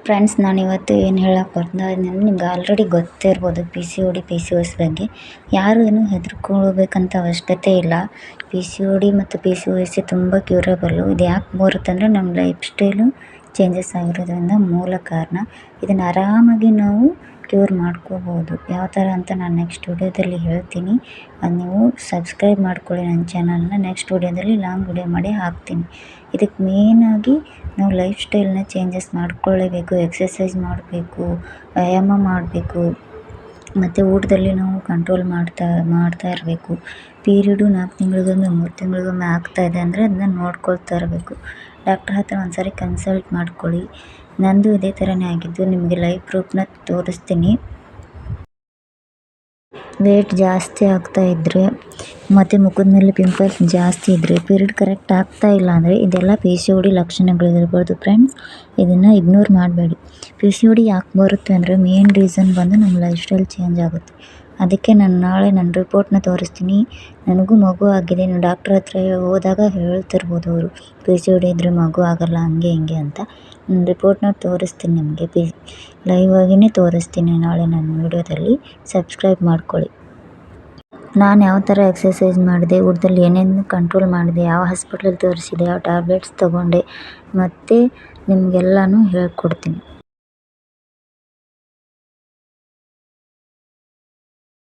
Friends, ನಾನಿವತ್ತು ಏನು ಹೇಳಕ್ಕೆ ಬರ್ತಾ ಇದ್ದೀನಿ ನಿಮ್ಗೆ ಆಲ್ರೆಡಿ ಗೊತ್ತಿರ್ಬೋದು P C O D P C O S ಬಗ್ಗೆ. ಯಾರು ಏನು ಹೆದರ್ಕೊಳ್ಬೇಕಂತ ಅವಶ್ಯಕತೆ ಇಲ್ಲ. ಪಿ ಸಿ ಒ ಡಿ ಮತ್ತು ಪಿ ಸಿ ಓ ಎಸ್ ತುಂಬ ಕ್ಯೂರಬಲ್ಲು. ಇದು ಯಾಕೆ ಬರುತ್ತಂದರೆ ನಮ್ಮ ಲೈಫ್ ಸ್ಟೈಲು ಚೇಂಜಸ್ ಆಗಿರೋದ್ರಿಂದ ಮೂಲ ಕಾರಣ. ಇದನ್ನು ಆರಾಮಾಗಿ ನಾವು ಕ್ಯೂರ್ ಮಾಡ್ಕೋಬೋದು. ಯಾವ ಥರ ಅಂತ ನಾನು ನೆಕ್ಸ್ಟ್ ವಿಡಿಯೋದಲ್ಲಿ ಹೇಳ್ತೀನಿ. ಅದು ನೀವು ಸಬ್ಸ್ಕ್ರೈಬ್ ಮಾಡ್ಕೊಳ್ಳಿ ನನ್ನ ಚಾನಲ್ನ. ನೆಕ್ಸ್ಟ್ ವಿಡಿಯೋದಲ್ಲಿ ಲಾಂಗ್ ವಿಡಿಯೋ ಮಾಡಿ ಹಾಕ್ತೀನಿ. ಇದಕ್ಕೆ ಮೇಯ್ನಾಗಿ ನಾವು ಲೈಫ್ ಸ್ಟೈಲ್ನ ಚೇಂಜಸ್ ಮಾಡ್ಕೊಳ್ಳೇಬೇಕು. ಎಕ್ಸಸೈಸ್ ಮಾಡಬೇಕು, ವ್ಯಾಯಾಮ ಮಾಡಬೇಕು, ಮತ್ತು ಊಟದಲ್ಲಿ ನಾವು ಕಂಟ್ರೋಲ್ ಮಾಡ್ತಾ ಇರಬೇಕು. ಪೀರಿಯಡು 4 ತಿಂಗಳಿಗೊಮ್ಮೆ 3 ತಿಂಗಳಿಗೊಮ್ಮೆ ಆಗ್ತಾಯಿದೆ ಅಂದರೆ ಅದನ್ನ ನೋಡ್ಕೊಳ್ತಾ ಇರಬೇಕು. ಡಾಕ್ಟ್ರ್ ಹತ್ರ ಒಂದ್ಸರಿ ಕನ್ಸಲ್ಟ್ ಮಾಡ್ಕೊಳ್ಳಿ. ನಂದು ಇದೇ ಥರನೇ ಆಗಿದ್ದು. ನಿಮಗೆ ಲೈವ್ ಪ್ರೂಫ್ನ ತೋರಿಸ್ತೀನಿ. ವೇಟ್ ಜಾಸ್ತಿ ಆಗ್ತಾಯಿದ್ರೆ ಮತ್ತು ಮುಖದ ಮೇಲೆ ಪಿಂಪಲ್ಸ್ ಜಾಸ್ತಿ ಇದ್ದರೆ, ಪೀರಿಯಡ್ ಕರೆಕ್ಟ್ ಆಗ್ತಾಯಿಲ್ಲ ಅಂದರೆ ಇದೆಲ್ಲ ಪಿ ಸಿ ಒ ಡಿ ಲಕ್ಷಣಗಳಿರ್ಬೋದು ಫ್ರೆಂಡ್ಸ್. ಇದನ್ನು ಇಗ್ನೋರ್ ಮಾಡಬೇಡಿ. ಪಿ ಸಿ ಒ ಡಿ ಯಾಕೆ ಬರುತ್ತೆ ಅಂದರೆ ಮೇನ್ ರೀಸನ್ ಬಂದು ನಮ್ಮ ಲೈಫ್ ಸ್ಟೈಲ್ ಚೇಂಜ್ ಆಗುತ್ತೆ. ಅದಕ್ಕೆ ನಾನು ನಾಳೆ ನನ್ನ ರಿಪೋರ್ಟ್ನ ತೋರಿಸ್ತೀನಿ. ನನಗೂ ಮಗು ಆಗಿದೆ. ನೀವು ಡಾಕ್ಟ್ರ್ ಹತ್ರ ಹೋದಾಗ ಹೇಳ್ತಿರ್ಬೋದು ಅವರು, ಪಿ ಸಿ ಒ ಡಿ ಇದ್ದರೆ ಮಗು ಆಗೋಲ್ಲ ಹಂಗೆ ಹಿಂಗೆ ಅಂತ. ನನ್ನ ರಿಪೋರ್ಟ್ನ ತೋರಿಸ್ತೀನಿ ನಿಮಗೆ. ಲೈವ್ ಆಗಿಯೇ ತೋರಿಸ್ತೀನಿ ನಾಳೆ ನನ್ನ ವಿಡಿಯೋದಲ್ಲಿ. ಸಬ್ಸ್ಕ್ರೈಬ್ ಮಾಡ್ಕೊಳ್ಳಿ. ನಾನು ಯಾವ ಥರ ಎಕ್ಸಸೈಸ್ ಮಾಡಿದೆ, ಊಟದಲ್ಲಿ ಏನೇನು ಕಂಟ್ರೋಲ್ ಮಾಡಿದೆ, ಯಾವ ಹಾಸ್ಪಿಟ್ಲಲ್ಲಿ ತೋರಿಸಿದೆ, ಯಾವ ಟ್ಯಾಬ್ಲೆಟ್ಸ್ ತೊಗೊಂಡೆ ಮತ್ತು ನಿಮಗೆಲ್ಲನೂ ಹೇಳ್ಕೊಡ್ತೀನಿ.